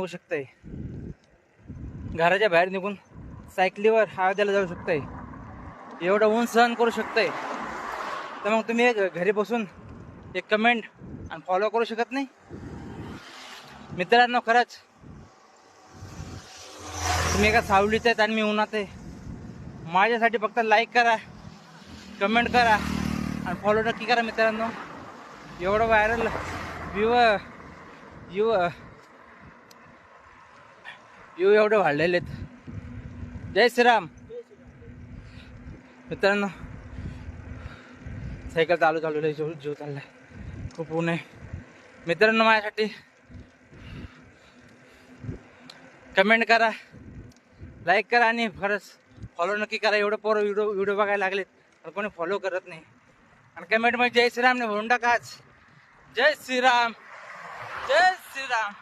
निघू शकताय, घराच्या बाहेर निघून सायकलीवर अयोध्याला जाऊ शकताय, एवढं ऊन सहन करू शकताय. तर मग तुम्ही घरी बसून एक कमेंट आणि फॉलो करू शकत नाही? मित्रांनो, खरंच तुम्ही एका सावलीत आहेत आणि मी उन्हात आहे. माझ्यासाठी फक्त लाईक करा, कमेंट करा आणि फॉलो नक्की करा मित्रांनो. एवढं व्हायरल व्यू एवढे वाढलेले आहेत. जय श्रीराम मित्रांनो. सायकल चालू जीव चाललाय, खूप ऊन आहे मित्रांनो. माझ्यासाठी कमेंट करा, लाईक करा आणि खरंच फॉलो नक्की करा. एवढं पोरं व्हिडिओ बघायला लागलेत पण कोणी फॉलो करत नाही. आणि कमेंट मध्ये जय श्रीराम ने भरून टाकाच. जय श्रीराम, जय श्रीराम.